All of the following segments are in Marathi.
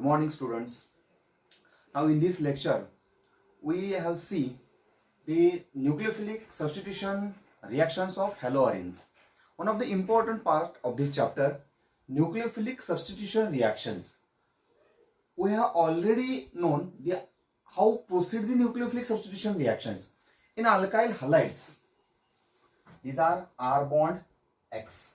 morning, students. Now in this lecture we have seen the nucleophilic substitution reactions of haloarenes. One of the important part of this chapter, nucleophilic substitution reactions. We have already known how proceed the nucleophilic substitution reactions. In alkyl halides, these are R bond X.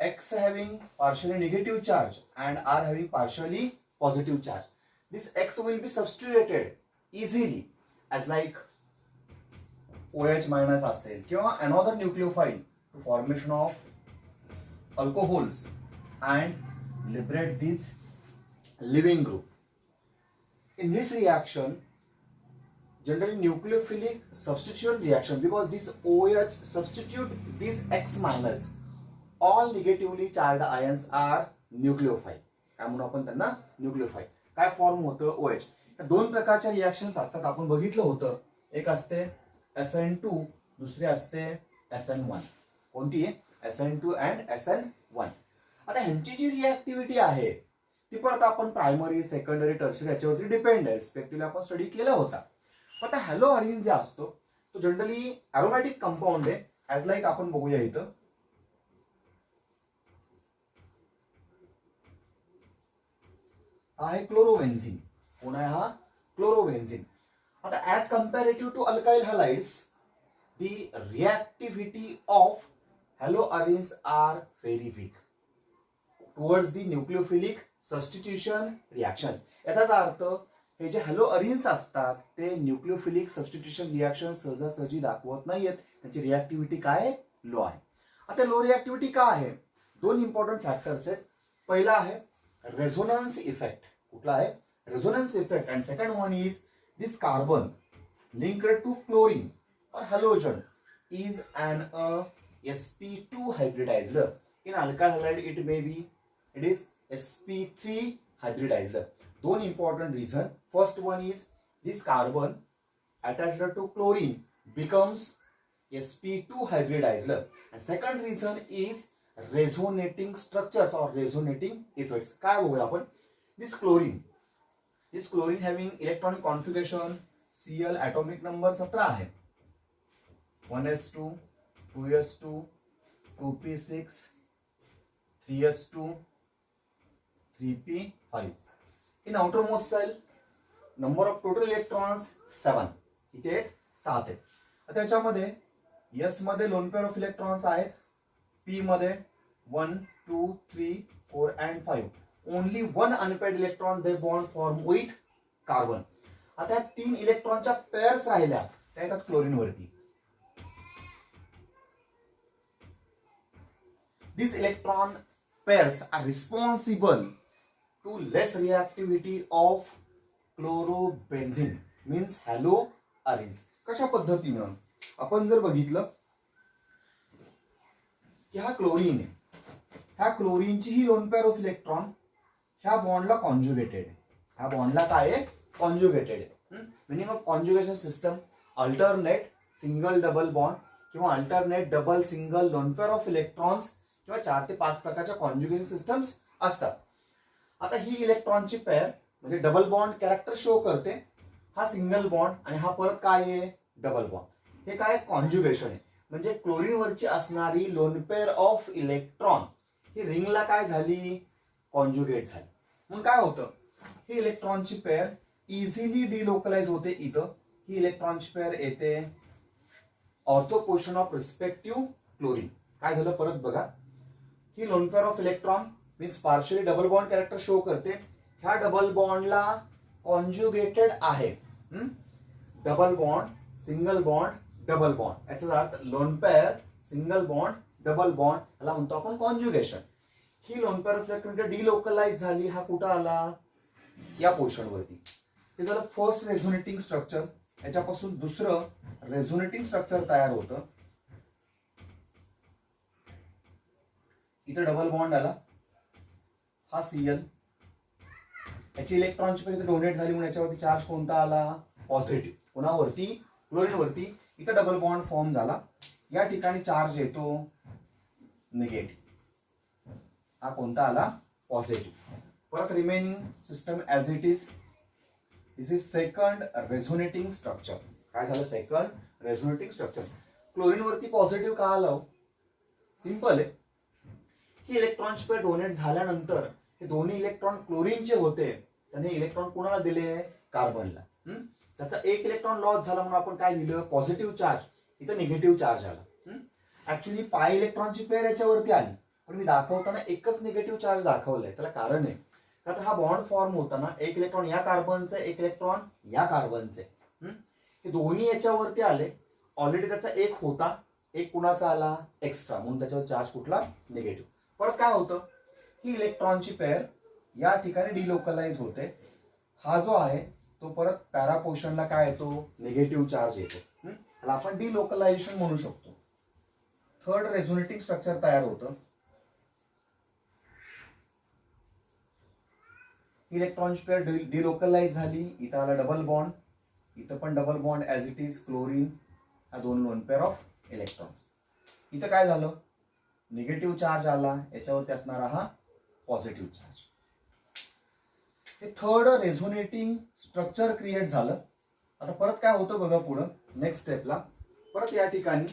X having partially negative charge and R having partially positive charge. This X will be substituted easily as like OH minus असेल किंवा another nucleophile to formation of alcohols and liberate this leaving group. In this reaction, generally nucleophilic substitution reaction, because this OH substitute this X minus, all negatively charged ions are nucleophile. काय म्हणू आपण त्यांना न्यूक्लियोफाइल. काय फॉर्म होतं OH. दोन प्रकारच्या रिएक्शन्स असतात, आपण बघितलं होतं. एक असते SN2, दुसरी असते SN1. कोणती आहे? SN2 and SN1. आता ह्यांची जी रिएक्टिव्हिटी आहे ती परत आपण प्रायमरी, सेकंडरी, टर्शियरी याच्यावरती डिपेंड आहे. रिस्पेक्टिव्हली आपण स्टडी केला होता. आता हॅलोअरीन जे असतो तो जनरली अरोमॅटिक कंपाऊंड आहे. ॲज लाईक आपण बघूया इथं. हा आहे क्लोरोबेन्झिन. कोण आहे हा? क्लोरोबेन्झिन. आता as comparative to alkyl halides, the reactivity of haloarenes are very weak towards the nucleophilic substitution reactions. याचाच अर्थ हे जे हॅलोअरीन्स असतात ते न्यूक्लियोफिलिक सबस्टिट्यूशन रिएक्शन सहजासहजी दाखवत नाहीयेत. त्यांची रिएक्टिव्हिटी काय? लो आहे. आता लो रिएक्टिव्हिटी का आहे? दोन इम्पॉर्टंट फॅक्टर्स आहेत. पहिला आहे रेझोनन्स इफेक्ट. कुठला आहे? Resonance effect. And second one is this carbon linked to chlorine or halogen is an sp2 hybridized. In alkyl halide it is sp3 hybridized. दोन important reason. First one is this carbon attached to chlorine becomes sp2 hybridized, and second reason is resonating structures or resonating effects. काय बघूया आपण? This chlorine having electronic configuration Cl atomic number 17 आहे. 1s2, 2s2, 2p6, 3s2, 3p5. In outermost cell, number of total electrons 7. इथे 7 आहेत. त्याच्यामध्ये S मध्ये लोन पेअर ऑफ इलेक्ट्रॉन्स आहेत. P मध्ये 1, 2, 3, 4 and 5. Only one unpaired electron they bond form with carbon. आता तीन इलेक्ट्रॉनच्या पेअर्स राहिल्या त्या येतात क्लोरीन वरती. These electron pairs are responsible to less reactivity of chlorobenzene, means haloarenes. कशा पद्धतीनं आपण जर बघितलं की हा क्लोरीन आहे, ह्या क्लोरीनची ही लोन पेअर ऑफ इलेक्ट्रॉन ह्या बॉन्डला कॉन्जुगेटेड आहे. ह्या बॉन्डला काय आहे? कॉन्जुगेटेड आहे. Meaning of conjugation system alternate single double bond किंवा alternate double single lone pair of electrons किंवा 4 ते 5 प्रकारच्या कॉन्जुगेशन सिस्टम्स असतात. आता ही इलेक्ट्रॉनची पेअर म्हणजे डबल बॉन्ड कॅरेक्टर शो करते. हा सिंगल बॉन्ड आणि हा परत काय आहे? Double bond. हे काय? कॉन्जुगेशन आहे. म्हणजे क्लोरीन वरची असणारी लोन पेअर ऑफ इलेक्ट्रॉन ही रिंगला काय झाली? कॉन्जुगेट झाली. म्हणून काय होतं? ही इलेक्ट्रॉनची पेअर इझिली डिलोकलाइज होते. इथं ही इलेक्ट्रॉनची पेअर येते ortho position of respective chlorine. काय झालं? परत बघा. ही lone pair of electron means partially double bond character show करते. ह्या डबल बॉन्डला कॉन्जुगेटेड आहे. Double bond, single bond, double bond. याचा अर्थ lone pair, single bond, double bond याला म्हणतो आपण कॉन्जुगेशन. ही lone pair of electron delocalise झाली. हा कुठं आला? या पोझिशन वरती. हे झालं फर्स्ट रेझोनेटिंग स्ट्रक्चर. याच्यापासून दुसरं रेझोनेटिंग स्ट्रक्चर तयार होतं. इथे डबल बॉन्ड आला. हा Cl. याची इलेक्ट्रॉनची पेअर डोनेट झाली म्हणून याच्यावरती चार्ज कोणता आला? पॉझिटिव्ह. कोणावरती? क्लोरीन वरती. इथे डबल बॉन्ड फॉर्म झाला. या ठिकाणी चार्ज येतो निगेटिव्ह. हा कोणता आला? पॉझिटिव्ह. परत remaining system as it is. This is second resonating structure. काय झालं? Second resonating structure. क्लोरीन वरती पॉझिटिव्ह का आलं? सिंपल आहे की इलेक्ट्रॉनची पेअर डोनेट झाल्यानंतर हे दोन्ही इलेक्ट्रॉन क्लोरीनचे होते, त्याने इलेक्ट्रॉन कोणाला दिले? कार्बनला. त्याचा एक इलेक्ट्रॉन लॉस झाला म्हणून आपण काय लिहिलं? Positive charge. इथं निगेटिव्ह चार्ज आला. ऍक्च्युली पाय इलेक्ट्रॉनची पेअर याच्यावरती आली, पण मी दाखवताना एकच निगेटिव्ह चार्ज दाखवलंय. त्याला कारण आहे का तर हा बॉन्ड फॉर्म होताना एक इलेक्ट्रॉन या कार्बनचे, एक इलेक्ट्रॉन या कार्बनचे, हे दोन्ही याच्यावरती आले. ऑलरेडी त्याचा एक होता, एक कुणाचा आला? एक्स्ट्रा, म्हणून त्याच्यावर चार्ज कुठला? निगेटिव्ह. परत काय होतं? ही इलेक्ट्रॉनची पेअर या ठिकाणी डिलोकलाइज होते. हा जो आहे तो परत पॅरा पोर्शनला काय येतो? निगेटिव्ह चार्ज येतो. त्याला आपण डिलोकलायझेशन म्हणू शकतो. थर्ड रेझोनेटिंग स्ट्रक्चर तयार होतं. इलेक्ट्रॉनची पेअर डिलोकलाइज झाली. इथं आला डबल बॉन्ड, इथं पण double bond as it is. Chlorine हा दोन लोन पेअर ऑफ इलेक्ट्रॉन्स. इथं काय झालं? निगेटिव्ह चार्ज आला, याच्यावरती असणारा हा पॉझिटिव्ह चार्ज. हे थर्ड रेझोनेटिंग स्ट्रक्चर क्रिएट झालं. आता परत काय होतं बघा पुढं नेक्स्ट स्टेपला. परत या ठिकाणी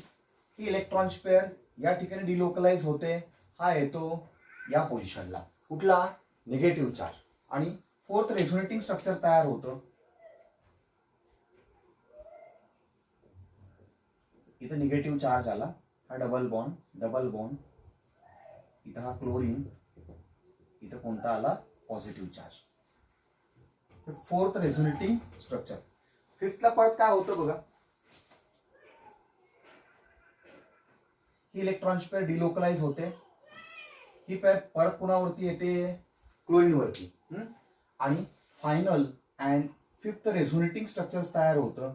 ही इलेक्ट्रॉनची पेअर या ठिकाणी डिलोकलाइज होते. हा येतो या पोझिशनला, कुठला? Negative charge. आणि फोर्थ रेझोनेटिंग स्ट्रक्चर तयार होतं. इथं निगेटिव्ह चार्ज आला, हा डबल बॉन्ड, डबल बॉन्ड. इथं हा क्लोरीन, इथं कोणता आला? Positive charge. Fourth resonating structure. फिफ्थला परत काय होतं बघा, ही इलेक्ट्रॉनची पेअर डिलोकलाइज होते. ही पेअर परत कुणावरती येते? क्लोरीन वरती. आणि final and fifth resonating structure तयार होतं.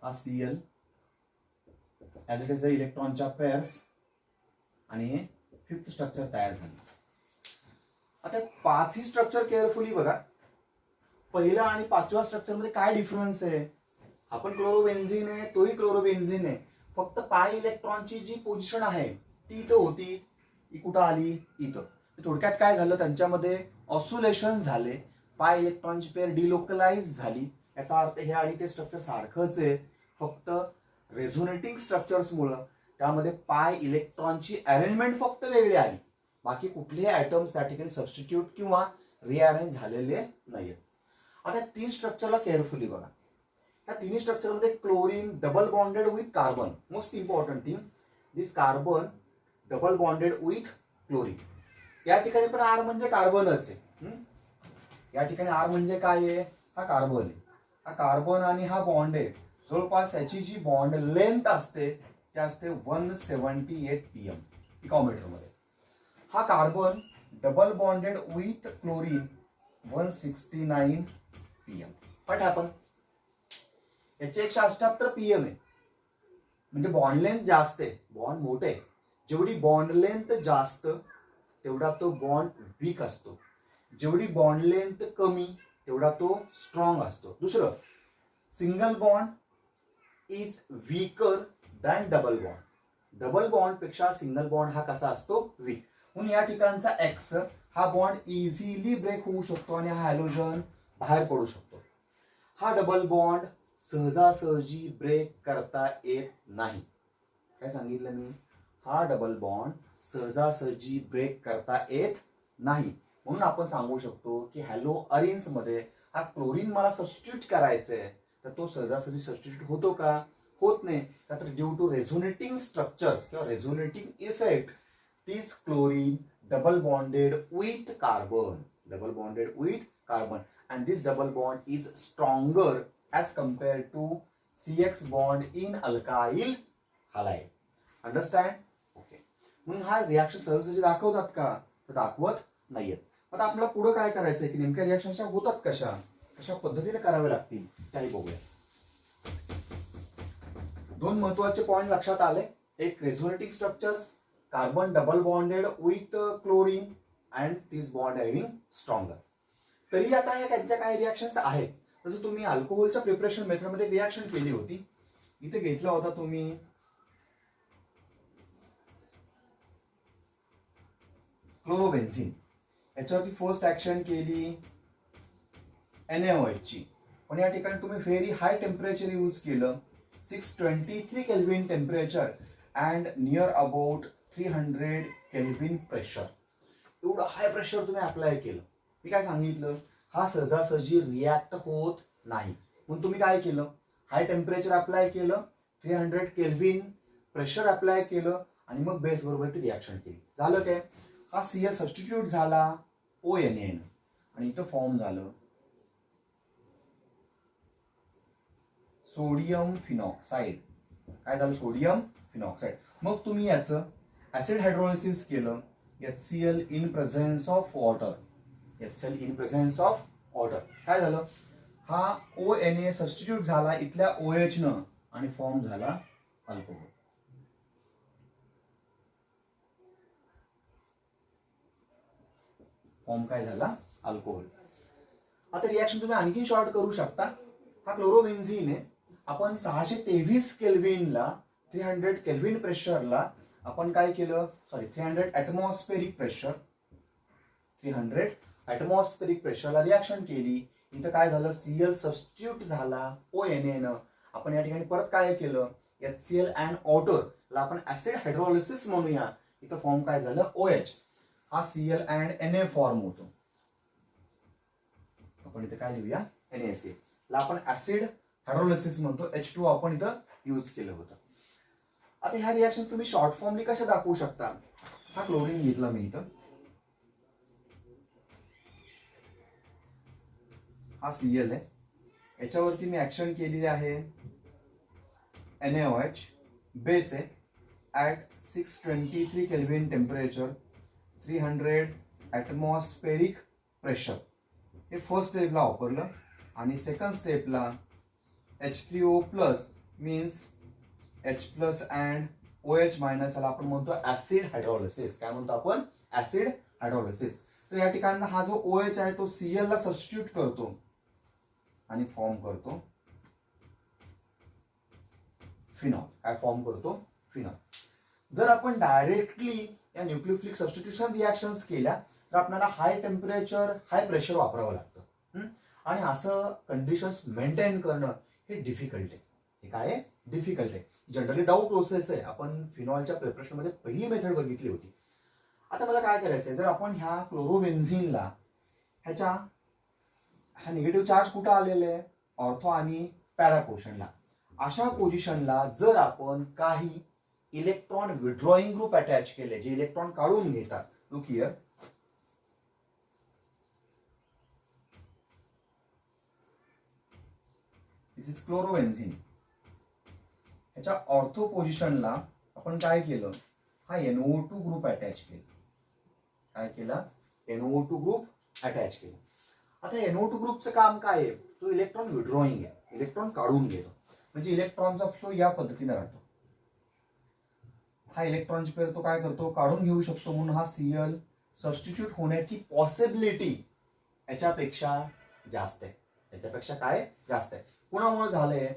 हा Cl as it is the इलेक्ट्रॉनच्या पेअर्स, आणि हे फिफ्थ स्ट्रक्चर तयार झालं. आता पाचही स्ट्रक्चर केअरफुली बघा. पहिला आणि पाचव्या स्ट्रक्चर मध्ये काय डिफरन्स आहे? आपण क्लोरोबेन्झीन आहे, तोही क्लोरोबेन्झीन आहे. फक्त पाय इलेक्ट्रॉनची जी पोझिशन आहे ती इथं होती, ती कुठं आली? इथं. थोडक्यात काय झालं? त्यांच्यामध्ये ऑस्युलेशन झाले. पाय इलेक्ट्रॉनची पेअर डिलोकलाइज झाली. याचा अर्थ हे आणि ते स्ट्रक्चर सारखंच आहे, फक्त रेझोनेटिंग स्ट्रक्चर्समुळं त्यामध्ये पाय इलेक्ट्रॉनची अरेंजमेंट फक्त वेगळी आली. बाकी कुठलेही ॲटम्स त्या ठिकाणी सबस्टिट्यूट किंवा रिअरेंज झालेले नाहीत. आता तीन स्ट्रक्चरला केअरफुली बघा. या तिन्ही स्ट्रक्चरमध्ये chlorine double bonded with carbon. Most important thing, this carbon double bonded with chlorine. या ठिकाणी पण आर म्हणजे कार्बनच आहे. या ठिकाणी आर म्हणजे काय आहे? हा कार्बन आहे. हा कार्बन आणि हा बॉन्ड आहे. जवळपास याची जी बॉन्ड लेंथ असते ती असते 178 PM पिकोमीटर मध्ये. हा carbon double bonded with chlorine 169 PM. What happen? याचे 178 PM आहे, म्हणजे बॉन्ड लेंथ जास्त आहे, बॉन्ड मोठे आहे. जेवढी बॉन्ड लेंथ जास्त तेवढा तो बॉन्ड वीक असतो. जेवढी बॉन्ड लेंथ कमी तेवढा तो स्ट्रॉंग असतो. दुसरं, single bond is weaker than double bond. Double bond पेक्षा सिंगल बॉन्ड हा कसा असतो? वीक. म्हणून या ठिकाणचा एक्स हा बॉन्ड इझिली ब्रेक होऊ शकतो आणि हा हॅलोजन बाहेर पडू शकतो. हा डबल बॉन्ड सहजासहजी ब्रेक करता येत नाही. काय सांगितलं मी? हा डबल बॉन्ड सहजासहजी ब्रेक करता येत नाही. म्हणून आपण सांगू शकतो की हॅलो अरिन्स मध्ये हा क्लोरीन मला सबस्टिट्यूट करायचंय, तर तो सहजासहजी सबस्टिट्यूट होतो का? होत नाही. तर ड्यू टू रेझोनेटिंग स्ट्रक्चर्स किंवा resonating effect this chlorine double bonded with carbon, double bonded with carbon, and this double bond is stronger as compared to CX bond in alkyl halide. Understand? Okay. म्हणून हा रिएक्शन सहजसहजी दाखवतात का? तर दाखवत नाहीयेत. आता आपल्याला पुढे काय करायचंय की नेमक्या रिएक्शन्स होतात कशा, कशा पद्धतीने कराव्या लागतील त्याही बघूया. दोन महत्वाचे पॉइंट लक्षात आले. एक, resonating structures, carbon double bonded with chlorine and this bond having stronger. तरी आता ह्या त्यांच्या काही रिॲक्शन्स आहेत. जसं तुम्ही अल्कोहोलच्या प्रिपरेशन मेथडमध्ये रिॲक्शन केली होती, इथे घेतला होता तुम्ही क्लोरोबेन्झिन, याच्यावरती फर्स्ट ऍक्शन केली NaOH ची, पण या ठिकाणी तुम्ही व्हेरी हाय टेम्परेचर यूज केलं, 623 kelvin temperature and near about 300 kelvin pressure. एवढं हाय प्रेशर तुम्ही अप्लाय केलं. मी काय सांगितलं, हा सहजासहजी रिॲक्ट होत नाही, म्हणून तुम्ही काय केलं, हाय टेम्परेचर अप्लाय केलं, 300 केल्विन प्रेशर अप्लाय केलं आणि मग बेस बरोबर ती रिॲक्शन केली. झालं काय, हा Cl सबस्टिट्यूट झाला ONA आणि इथं फॉर्म झालं सोडियम फिनॉक्साइड. काय झालं, सोडियम फिनॉक्साइड. मग तुम्ही याचं ऍसिड हायड्रोलिसिस केलं, HCl in presence of water, HCl in presence of water. काय झालं, हा ONA सबस्टिट्यूट झाला इथल्या OH न आणि फॉर्म झाला अल्कोहोल. फॉर्म काय झाला, अल्कोहोल. आता रिॲक्शन तुम्ही आणखी शॉर्ट करू शकता. हा क्लोरोबेन्झिन आहे, आपण 623 केल्विनला 300 केल्विन प्रेशरला आपण काय केलं, 300 ऍटमॉस्फेरिक प्रेशर, 300 ऍटमॉस्फेरिक प्रेशरला रिॲक्शन केली. इथं काय झालं, Cl सबस्टिट्यूट झाला ONA न. आपण या ठिकाणी परत काय केलं, HCl अँड वॉटरला आपण ऍसिड हायड्रोलिसिस म्हणूया. इथं फॉर्म काय झालं, OH. हा Cl अँड Na फॉर्म होतो. आपण इथे काय लिहूया, NaCl ला आपण ऍसिड हायड्रोलिसिस म्हणतो, H2 आपण इथं यूज केलं होतं. आता ह्या रिॲक्शन तुम्ही शॉर्ट फॉर्मली कशा दाखवू शकता. हा क्लोरीन घेतला मी इथं, हा Cl आहे, याच्यावरती मी ऍक्शन केलेली आहे NaOH, बेस आहे at 623 kelvin temperature, 300 atmospheric pressure. हे फर्स्ट स्टेपला वापरलं आणि सेकंड स्टेपला H3O plus means H plus and OH minus, याला आपण म्हणतो ऍसिड हायड्रोलिसिस. काय म्हणतो आपण, ऍसिड हायड्रोलिसिस. तर या ठिकाणी हा जो OH आहे तो Cl ला सबस्टिट्यूट करतो आणि फॉर्म करतो फिनॉल. काय फॉर्म करतो, फिनॉल. जर आपण डायरेक्टली या न्यूक्लियोफिलिक सबस्टिट्यूशन रिॲक्शन्स केल्या तर आपल्याला हाय टेम्परेचर हाय प्रेशर वापरावं लागतं आणि असं कंडिशन्स मेंटेन करणं हे डिफिकल्ट आहे. हे काय आहे, डिफिकल्ट आहे. जनरली डाऊट प्रोसेस आहे. आपण फिनॉलच्या प्रिपरेशन मध्ये पहिली मेथड बघितली होती. आता मला काय करायचंय, जर आपण ह्या क्लोरोबेन्झिनला हा निगेटिव्ह चार्ज कुठं आलेला आहे, ऑर्थो आणि पॅरा पोर्शनला, अशा पोझिशनला जर आपण काही इलेक्ट्रॉन विड्रॉइंग ग्रुप अटॅच केले, जे इलेक्ट्रॉन काढून घेतात. Look here, this is chlorobenzene. ह्याच्या ऑर्थो पोझिशनला आपण काय केलं, हा NO2 ग्रुप अटॅच केला. काय केला, NO2 ग्रुप अटॅच केला. आता NO2 ग्रुपचं काम काय आहे, तो इलेक्ट्रॉन विड्रॉइंग आहे, इलेक्ट्रॉन काढून घेतो. म्हणजे इलेक्ट्रॉनचा फ्लो या पद्धतीने राहतो. हा इलेक्ट्रॉनची पेअर तो काय करतो, काढून घेऊ शकतो. म्हणून हा Cl सबस्टिट्यूट होण्याची पॉसिबिलिटी याच्यापेक्षा जास्त आहे. याच्यापेक्षा काय जास्त आहे. कुणामुळे झालंय,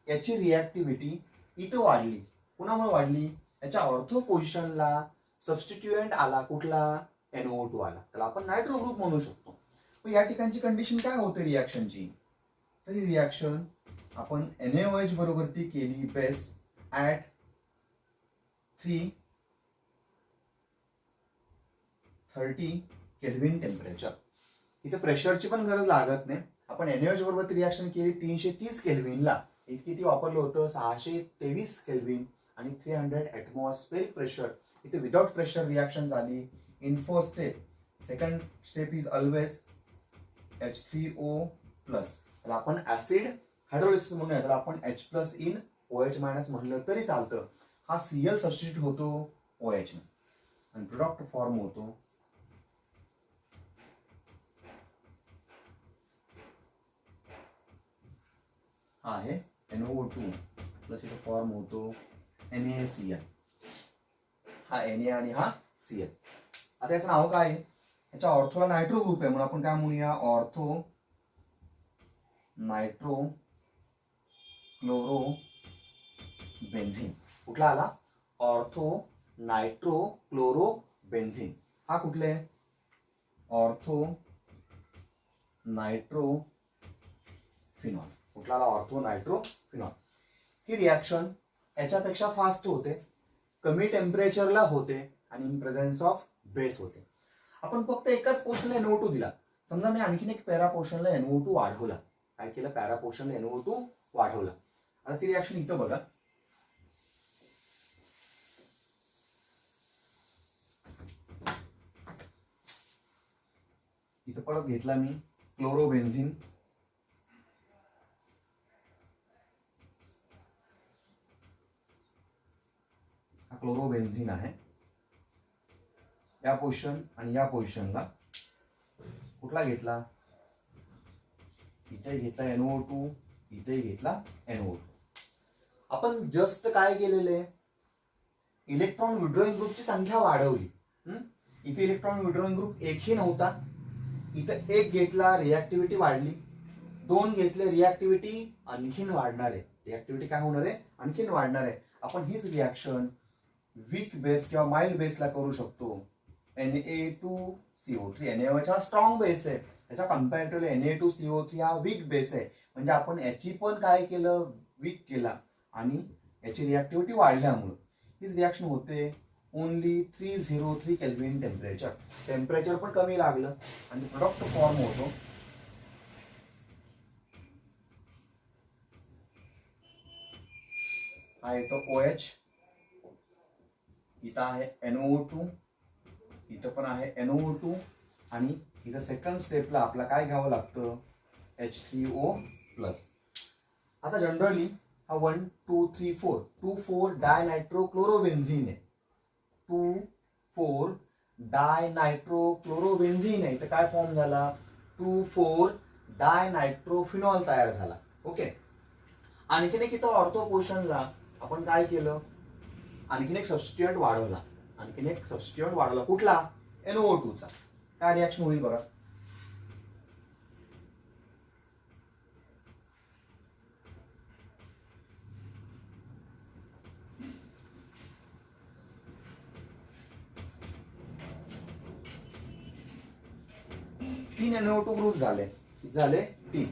याची रिॲक्टिव्हिटी इथं वाढली. कुणामुळे वाढली, याच्या ऑर्थो पोझिशनला सबस्टिट्युएंट आला, कुठला, NO2 आला. त्याला आपण नायट्रो ग्रुप म्हणू शकतो. पण या ठिकाणची कंडिशन काय होते रिॲक्शनची, तर ही रिॲक्शन आपण NaOH बरोबर ती केली बेस ऍट 330 केल्विन टेम्परेचर. इथे प्रेशरची पण गरज लागत नाही. आपण NaOH बरोबर ती रिॲक्शन केली 330 केल्विनला. इतकी ती वापरलं होतं 623 केल्विन आणि 300 ऍटमॉस्फेरिक प्रेशर. इथे विदाउट प्रेशर रिॲक्शन झाली in first step. Second step is always H3O plus. त्याला आपण ऍसिड हायड्रोलिसिस म्हणूया, त्याला आपण H plus in OH minus म्हणलं तरी चालतं. हा Cl सबस्टिट्यूट होतो OH ने आणि प्रोडक्ट फॉर्म होतो हा आहे NO2 प्लस इथे फॉर्म होतो NaCl. हा Na आणि हा Cl. आता याचं नाव काय आहे, याच्या ऑर्थोला नायट्रो ग्रुप आहे म्हणून आपण काय म्हणूया, ऑर्थो नायट्रो क्लोरो बेन्झिन. कुठला आला, ऑर्थो नायट्रो क्लोरो बेन्झिन. हा कुठले ऑर्थो नायट्रोफिनॉल, कुठला ऑर्थो नायट्रोफिनॉल. ही रिॲक्शन याच्यापेक्षा फास्ट होते, कमी टेम्परेचरला होते आणि इन प्रेझेन्स ऑफ बेस होते. आपण फक्त एकाच पोर्शनला NO2 दिला. समजा मी आणखीन एक पॅरा पोर्शनला NO2 वाढवला. काय केलं, पॅरा पोर्शनला NO2 वाढवला. आता ती रिॲक्शन इथं बघा. इथं परत घेतला मी क्लोरोबेन्झिन, हा क्लोरोबेन्झिन आहे. या पोझिशन आणि या पोझिशनला कुठला घेतला, इथे घेतला NO2, इथे घेतला NO2. आपण जस्ट काय केलेले, इलेक्ट्रॉन विड्रॉइंग ग्रुपची संख्या वाढवली. इथे इलेक्ट्रॉन विड्रॉइंग ग्रुप एकही नव्हता, इथं एक घेतला, रिॲक्टिव्हिटी वाढली. 2 घेतले, रिॲक्टिव्हिटी आणखीन वाढणार आहे. रिॲक्टिव्हिटी काय होणार आहे, आणखीन वाढणार आहे. आपण हीच रिॲक्शन वीक बेस किंवा माइल्ड बेसला करू शकतो. Na2CO3 Na स्ट्रॉंग बेस आहे, त्याच्या कम्पॅरेटिव्हली Na2CO3 हा वीक बेस आहे. म्हणजे आपण याची पण काय केलं, वीक केला आणि याची रिॲक्टिव्हिटी वाढल्यामुळे हीच रिॲक्शन होते. ओनली 303 केल्विन टेम्परेचर, टेम्परेचर पण कमी लागलं आणि प्रोडक्ट फॉर्म होतो. हा येतो OH, इथं आहे NO2, इथं पण आहे NO2 आणि इथं सेकंड स्टेपला आपला काय घ्यावं लागतं, H3O+. आता जनरली हा 1 2 3 4 2,4 डायनायट्रोक्लोरोबेन्झिन आहे. 2,4 डायनायट्रोक्लोरोबेन्झिन आहे. इथं काय फॉर्म झाला, 2,4 डायनायट्रोफिनॉल तयार झाला. ओके. आणखीन एक इथं ऑर्थो पोर्शनला आपण काय केलं, आणखीन एक सबस्टिट्यूएंट वाढवला. आणखीन एक सबस्टिट्यूएंट वाढवला, कुठला, NO2 चा. काय रिॲक्शन होईल बघा. तीन NO2 ग्रुप झाले 3.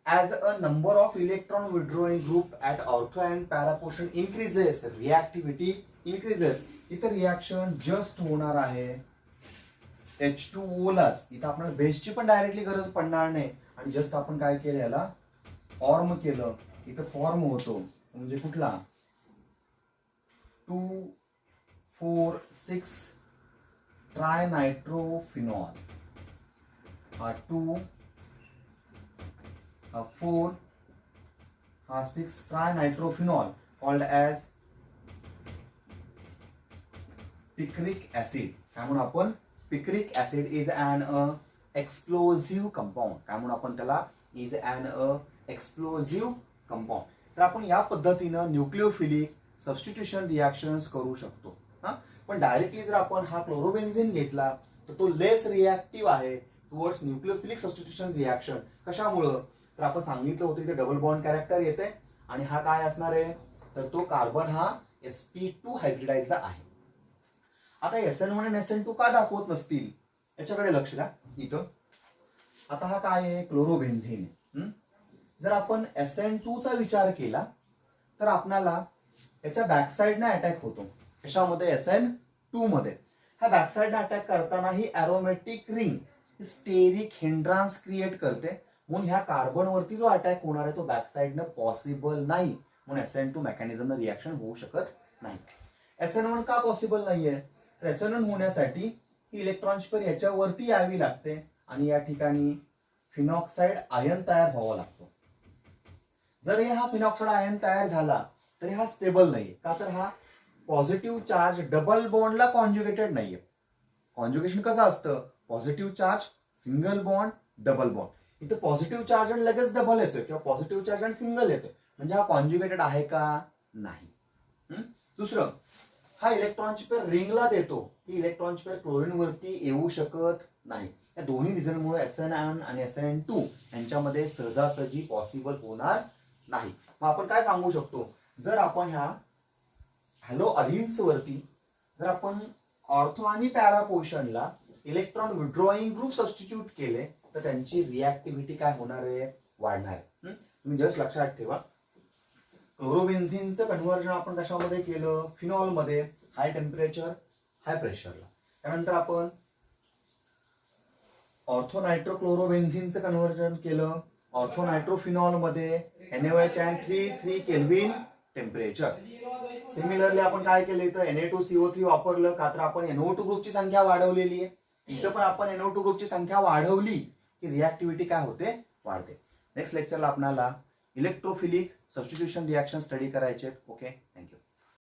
As a number of electron withdrawing group at ortho and para portion increases, reactivity increases. इथं रिॲक्शन जस्ट होणार आहे H2O लाच. इथं आपल्याला बेसची पण डायरेक्टली गरज पडणार नाही आणि जस्ट आपण काय केलं, याला फॉर्म केलं. इथं फॉर्म होतो म्हणजे कुठला, 2,4,6 trinitrophenol. 2,4 6 trinitrophenol called as picric acid. काय म्हणून आपण, picric acid is an explosive compound. काय म्हणून आपण त्याला, इज ॲन एक्सप्लोझिव्ह कंपाऊंड. तर आपण या पद्धतीनं न्यूक्लिओफिलिक सबस्टिट्यूशन रिॲक्शन्स करू शकतो. पण डायरेक्टली जर आपण हा क्लोरोबेन्झिन घेतला तर तो लेस रिॲक्टिव्ह आहे टुवर्ड्स न्यूक्लिओफिलिक सबस्टिट्यूशन रिॲक्शन. कशामुळं, तर आपण सांगितलं होतं की डबल बॉन्ड कॅरेक्टर येते आणि हा काय असणार आहे, तर तो कार्बन हा sp2 हायब्रिडाइज्ड आहे. आता SN1 आणि SN2 का दाखवत नसतील याच्याकडे लक्ष द्या. इथं आता हा काय आहे, क्लोरोबेन्झिन. जर आपण SN2 चा विचार केला तर आपल्याला याच्या बॅकसाइडने अटॅक होतो. कशामध्ये, SN2 मध्ये. ह्या बॅकसाइडने अटॅक करताना ही अरोमॅटिक रिंग स्टेरिक हिंड्रान्स क्रिएट करते. म्हणून ह्या कार्बन वरती जो अटॅक होणार आहे तो बॅकसाइडनं पॉसिबल नाही. म्हणून SN2 मेकॅनिझम रिॲक्शन होऊ शकत नाही. SN1 का पॉसिबल नाहीये, तर SN1 होण्यासाठी ही इलेक्ट्रॉन पेअर याच्यावरती यावी लागते आणि या ठिकाणी फिनॉक्साइड आयन तयार व्हावा लागतो. जर हा फिनॉक्साइड आयन तयार झाला तरी हा स्टेबल नाहीये. का, तर हा पॉझिटिव्ह चार्ज डबल बॉन्डला कॉन्ज्युगेटेड नाहीये. कॉन्ज्युगेशन कसं असतं, positive charge single bond double bond. इथे पॉझिटिव्ह चार्ज आणि लगेच डबल येतोय किंवा पॉझिटिव्ह चार्ज आणि सिंगल येतोय. म्हणजे हा कॉन्ज्युगेटेड आहे का, नाही. दुसरं, हा इलेक्ट्रॉनची पेअर रिंगला देतो. ही इलेक्ट्रॉनची पेअर क्लोरीन वरती येऊ शकत नाही. या दोन्ही रिझनमुळे SN1 आणि SN2 यांच्यामध्ये सहजासहजी पॉसिबल होणार नाही. मग आपण काय सांगू शकतो, जर आपण ह्या हॅलो अरिन्स वरती जर आपण ऑर्थो आणि पॅरा पोर्शनला इलेक्ट्रॉन विड्रॉईंग ग्रुप सबस्टिट्यूट केले तर त्यांची रिॲक्टिव्हिटी काय होणार आहे, वाढणार आहे. तुम्ही जस्ट लक्षात ठेवा, क्लोरोबेन्झिनचं कन्व्हर्जन आपण कशामध्ये केलं, फिनॉल मध्ये, हाय टेम्परेचर हाय प्रेशरला. त्यानंतर आपण ऑर्थो नायट्रोक्लोरोबेन्झिनचं कन्व्हर्जन केलं ऑर्थो नायट्रोफिनॉल मध्ये NaOH and 3 kelvin temperature. Similarly आपण काय केलं, इथं Na2CO3 वापरलं का तर आपण NO2 ग्रुपची संख्या वाढवलेली आहे. इथं पण आपण NO2 ग्रुपची संख्या वाढवली की रिॲक्टिव्हिटी काय होते, वाढते. नेक्स्ट लेक्चरला आपल्याला इलेक्ट्रोफिलिक सबस्टिट्यूशन रिॲक्शन स्टडी करायचे. Okay, thank you.